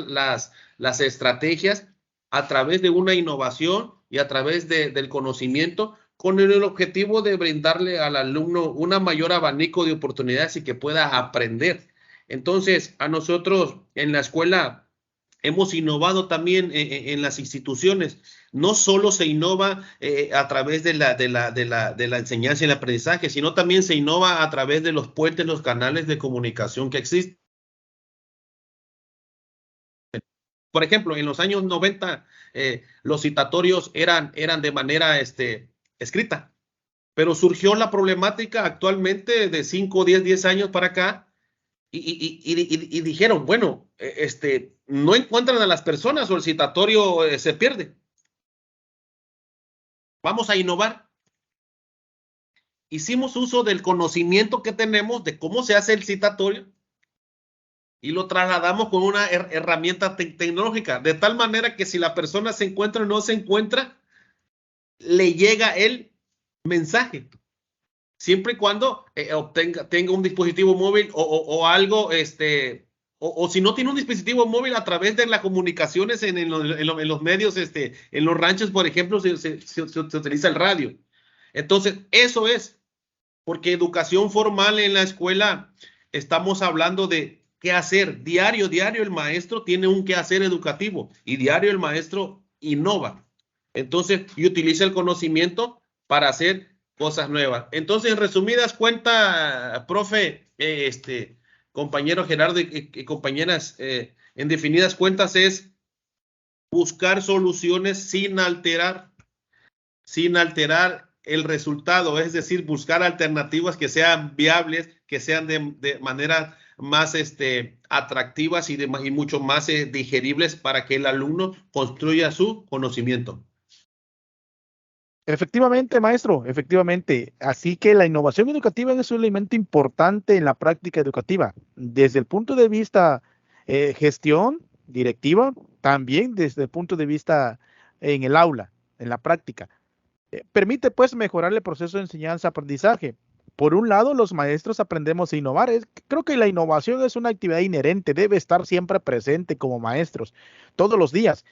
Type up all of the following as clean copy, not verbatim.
las estrategias a través de una innovación y a través del conocimiento, con el objetivo de brindarle al alumno una mayor abanico de oportunidades y que pueda aprender. Entonces, a nosotros en la escuela hemos innovado también en las instituciones. No solo se innova a través de la enseñanza y el aprendizaje, sino también se innova a través de los puentes, los canales de comunicación que existen. Por ejemplo, en los años 90, los citatorios eran de manera escrita, pero surgió la problemática actualmente de 5, 10 años para acá y dijeron, bueno, no encuentran a las personas o el citatorio se pierde. Vamos a innovar. Hicimos uso del conocimiento que tenemos de cómo se hace el citatorio y lo trasladamos con una herramienta tecnológica, de tal manera que si la persona se encuentra o no se encuentra, le llega el mensaje, siempre y cuando tenga un dispositivo móvil o algo, o si no tiene un dispositivo móvil, a través de las comunicaciones en los medios, en los ranchos, por ejemplo, se utiliza el radio. Entonces, eso es, porque educación formal en la escuela, estamos hablando de qué hacer. Diario el maestro tiene un quehacer educativo y diario el maestro innova. Entonces, y utiliza el conocimiento para hacer cosas nuevas. Entonces, en resumidas cuentas, profe, compañero Gerardo y compañeras, en definidas cuentas es buscar soluciones sin alterar el resultado, es decir, buscar alternativas que sean viables, que sean de manera más atractivas y mucho más digeribles para que el alumno construya su conocimiento. Efectivamente, maestro, efectivamente. Así que la innovación educativa es un elemento importante en la práctica educativa, desde el punto de vista gestión, directiva, también desde el punto de vista en el aula, en la práctica. Permite pues mejorar el proceso de enseñanza-aprendizaje. Por un lado, los maestros aprendemos a innovar. Creo que la innovación es una actividad inherente, debe estar siempre presente como maestros, todos los días.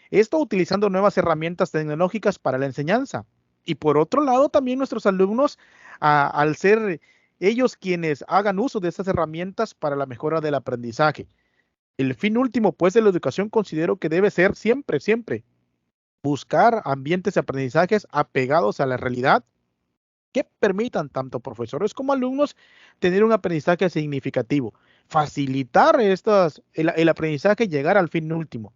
Esto utilizando nuevas herramientas tecnológicas para la enseñanza. Y por otro lado, también nuestros alumnos, al ser ellos quienes hagan uso de estas herramientas para la mejora del aprendizaje. El fin último, pues, de la educación considero que debe ser siempre buscar ambientes de aprendizajes apegados a la realidad que permitan tanto profesores como alumnos tener un aprendizaje significativo, facilitar el aprendizaje y llegar al fin último.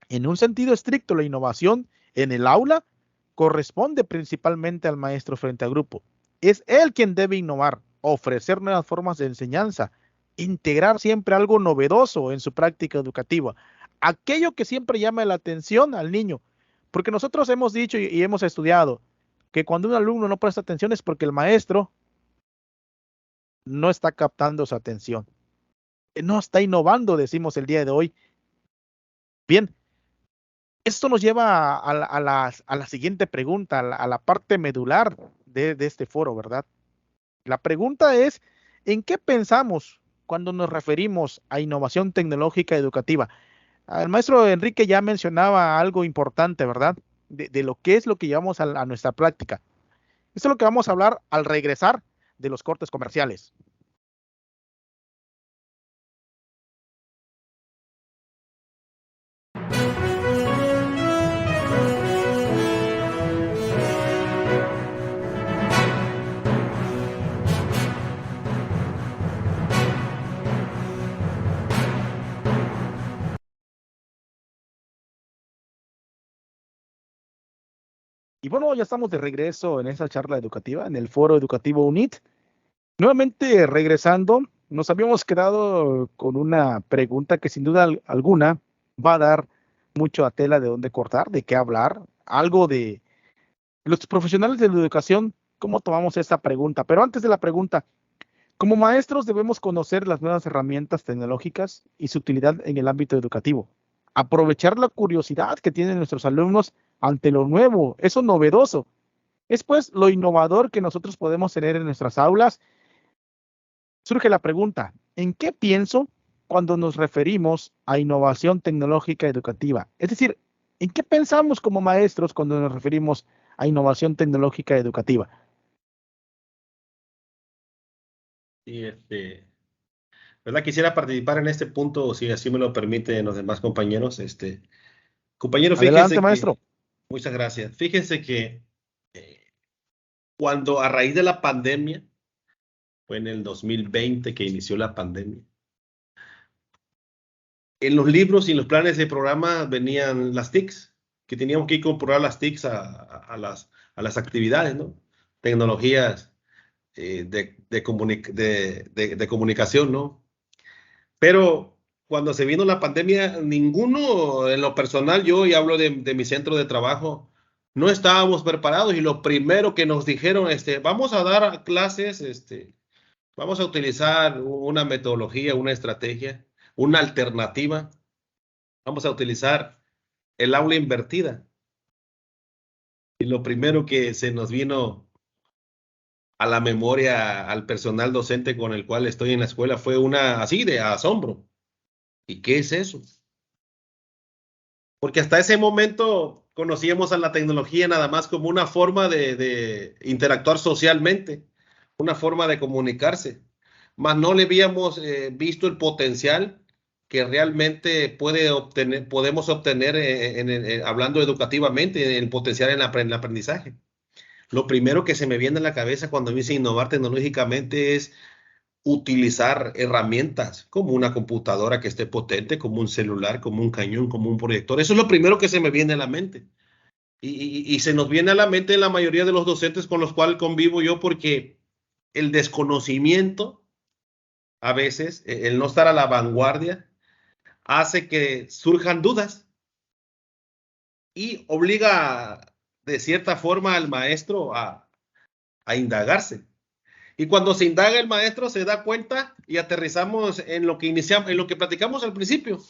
En un sentido estricto, la innovación en el aula corresponde principalmente al maestro frente al grupo. Es él quien debe innovar, ofrecer nuevas formas de enseñanza, integrar siempre algo novedoso en su práctica educativa, aquello que siempre llama la atención al niño, porque nosotros hemos dicho y hemos estudiado que cuando un alumno no presta atención es porque el maestro no está captando su atención, no está innovando, decimos el día de hoy. Bien, esto nos lleva a la siguiente pregunta, a la parte medular de este foro, ¿verdad? La pregunta es, ¿en qué pensamos cuando nos referimos a innovación tecnológica educativa? El maestro Enrique ya mencionaba algo importante, ¿verdad? De lo que es lo que llevamos a nuestra práctica. Esto es lo que vamos a hablar al regresar de los cortes comerciales. Y bueno, ya estamos de regreso en esta charla educativa, en el Foro Educativo UNIT. Nuevamente regresando, nos habíamos quedado con una pregunta que sin duda alguna va a dar mucho a tela de dónde cortar, de qué hablar, algo de los profesionales de la educación, cómo tomamos esta pregunta. Pero antes de la pregunta, como maestros debemos conocer las nuevas herramientas tecnológicas y su utilidad en el ámbito educativo. Aprovechar la curiosidad que tienen nuestros alumnos ante lo nuevo, eso novedoso. Es pues lo innovador que nosotros podemos tener en nuestras aulas. Surge la pregunta, ¿en qué pienso cuando nos referimos a innovación tecnológica educativa? Es decir, ¿en qué pensamos como maestros cuando nos referimos a innovación tecnológica educativa? Y ¿verdad? Quisiera participar en este punto, si así me lo permiten los demás compañeros. Compañero, Adelante, fíjense que, maestro. muchas gracias. Fíjense que cuando a raíz de la pandemia, fue en el 2020 que inició la pandemia, en los libros y en los planes de programa venían las TICs, que teníamos que incorporar las TICs a las actividades, ¿no? Tecnologías de comunicación, ¿no? Pero cuando se vino la pandemia, ninguno, en lo personal, yo y hablo de mi centro de trabajo, no estábamos preparados y lo primero que nos dijeron, vamos a dar clases, vamos a utilizar una metodología, una estrategia, una alternativa, vamos a utilizar el aula invertida. Y lo primero que se nos vino a la memoria al personal docente con el cual estoy en la escuela fue una así de asombro. ¿Y qué es eso? Porque hasta ese momento conocíamos a la tecnología nada más como una forma de interactuar socialmente, una forma de comunicarse, mas no le habíamos visto el potencial que realmente podemos obtener hablando educativamente, el potencial en el aprendizaje. Lo primero que se me viene a la cabeza cuando me dice innovar tecnológicamente es utilizar herramientas como una computadora que esté potente, como un celular, como un cañón, como un proyector. Eso es lo primero que se me viene a la mente. Y se nos viene a la mente en la mayoría de los docentes con los cuales convivo yo porque el desconocimiento, a veces, el no estar a la vanguardia, hace que surjan dudas y obliga de cierta forma al maestro a indagarse. Y cuando se indaga el maestro se da cuenta y aterrizamos en lo que iniciamos, en lo que platicamos al principio,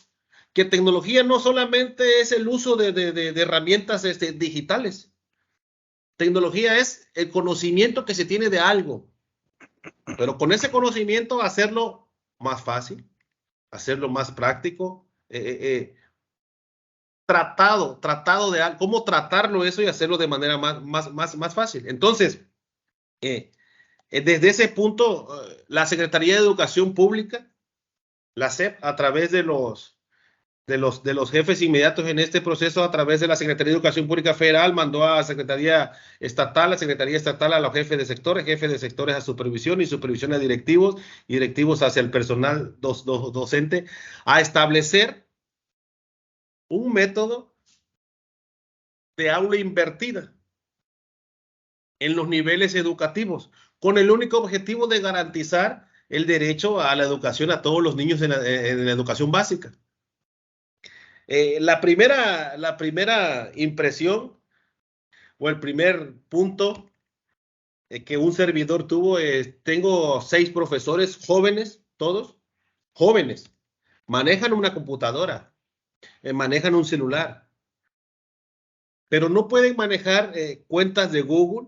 que tecnología no solamente es el uso de herramientas digitales. Tecnología es el conocimiento que se tiene de algo, pero con ese conocimiento hacerlo más fácil, hacerlo más práctico, tratado de algo, cómo tratarlo eso y hacerlo de manera más fácil. Entonces, desde ese punto, la Secretaría de Educación Pública, la SEP, a través de los jefes inmediatos en este proceso, a través de la Secretaría de Educación Pública Federal, mandó a la Secretaría Estatal a los jefes de sectores a supervisión y supervisión a directivos y directivos hacia el personal docente, a establecer un método de aula invertida en los niveles educativos, con el único objetivo de garantizar el derecho a la educación a todos los niños en la educación básica. La primera impresión o el primer punto que un servidor tuvo es, tengo 6 profesores jóvenes, todos jóvenes, manejan una computadora, manejan un celular, pero no pueden manejar cuentas de Google,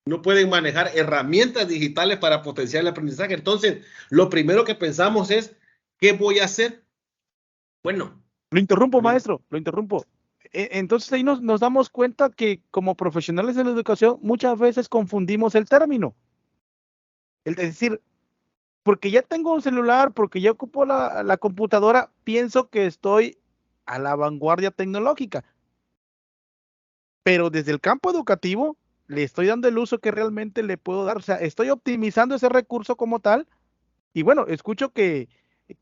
no pueden manejar herramientas digitales para potenciar el aprendizaje. Entonces, lo primero que pensamos es, ¿qué voy a hacer? Bueno. Lo interrumpo, maestro, lo interrumpo. Entonces ahí nos damos cuenta que como profesionales de la educación muchas veces confundimos el término. Es decir, porque ya tengo un celular, porque ya ocupo la computadora, pienso que estoy a la vanguardia tecnológica. Pero desde el campo educativo le estoy dando el uso que realmente le puedo dar. O sea, estoy optimizando ese recurso como tal. Y bueno, escucho que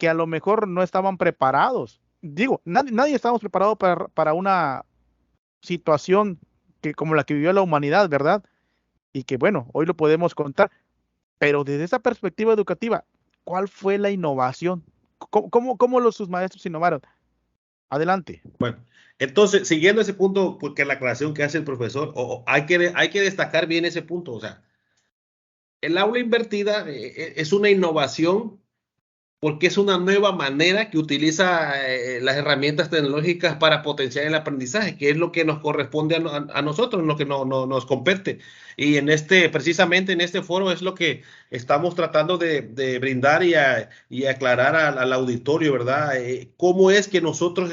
a lo mejor no estaban preparados. Digo, nadie estábamos preparados para una situación como la que vivió la humanidad, ¿verdad? Y que bueno, hoy lo podemos contar. Pero desde esa perspectiva educativa, ¿cuál fue la innovación? ¿Cómo sus maestros innovaron? Adelante. Bueno, entonces, siguiendo ese punto, porque la aclaración que hace el profesor, hay que destacar bien ese punto. O sea, el aula invertida es una innovación porque es una nueva manera que utiliza las herramientas tecnológicas para potenciar el aprendizaje, que es lo que nos corresponde a nosotros, lo que nos compete. Y precisamente en este foro es lo que estamos tratando de brindar y aclarar al auditorio, ¿verdad? Cómo es que nosotros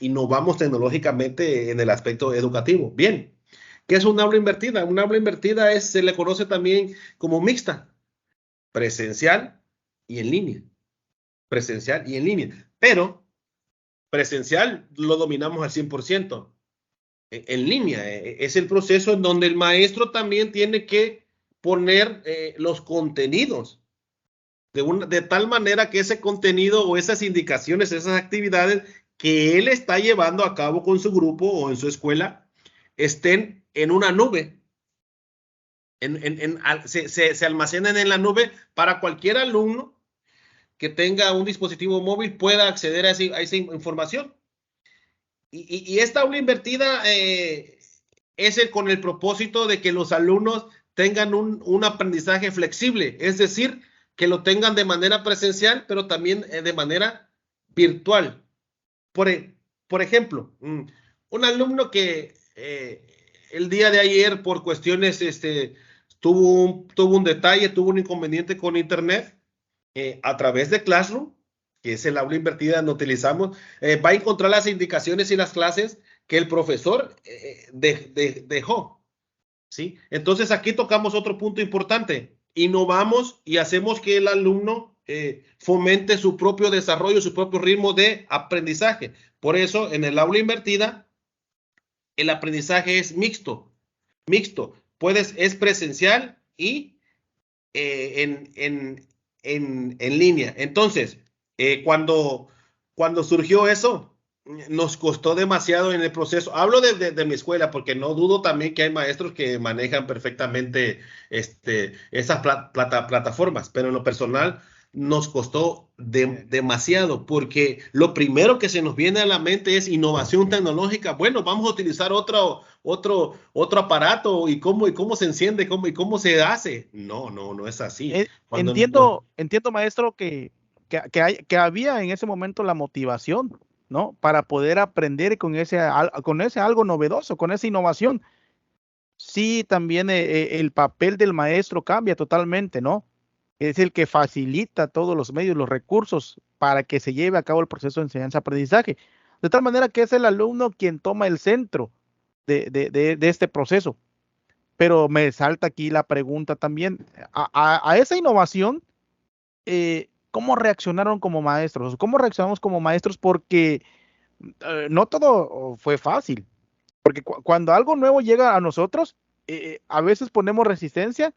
innovamos tecnológicamente en el aspecto educativo. Bien, ¿qué es un aula invertida? Un aula invertida se le conoce también como mixta, presencial y en línea, presencial y en línea, pero presencial lo dominamos al 100%. En línea es el proceso en donde el maestro también tiene que poner los contenidos de tal manera que ese contenido o esas indicaciones, esas actividades que él está llevando a cabo con su grupo o en su escuela estén en una nube. Se almacenan en la nube para cualquier alumno que tenga un dispositivo móvil pueda acceder a esa información. Y esta aula invertida con el propósito de que los alumnos tengan un aprendizaje flexible, es decir, que lo tengan de manera presencial, pero también de manera virtual. Por ejemplo, un alumno que el día de ayer por cuestiones tuvo un detalle, tuvo un inconveniente con internet, a través de Classroom, que es el aula invertida donde utilizamos, va a encontrar las indicaciones y las clases que el profesor dejó. ¿Sí? Entonces aquí tocamos otro punto importante. Innovamos y hacemos que el alumno fomente su propio desarrollo, su propio ritmo de aprendizaje. Por eso, en el aula invertida, el aprendizaje es mixto. Mixto. Es presencial y en línea. Entonces, cuando surgió eso, nos costó demasiado en el proceso. Hablo de mi escuela porque no dudo también que hay maestros que manejan perfectamente esas plataformas, pero en lo personal nos costó demasiado porque lo primero que se nos viene a la mente es innovación tecnológica. Bueno, vamos a utilizar otro aparato y cómo se enciende y cómo se hace. No es así. Entiendo, maestro, que había en ese momento la motivación, ¿no? Para poder aprender con ese algo novedoso, con esa innovación. Sí, también el papel del maestro cambia totalmente, ¿no? Es el que facilita todos los medios, los recursos para que se lleve a cabo el proceso de enseñanza-aprendizaje. De tal manera que es el alumno quien toma el centro de este proceso. Pero me salta aquí la pregunta también, a esa innovación, ¿cómo reaccionaron como maestros? ¿Cómo reaccionamos como maestros? Porque no todo fue fácil, porque cuando algo nuevo llega a nosotros, a veces ponemos resistencia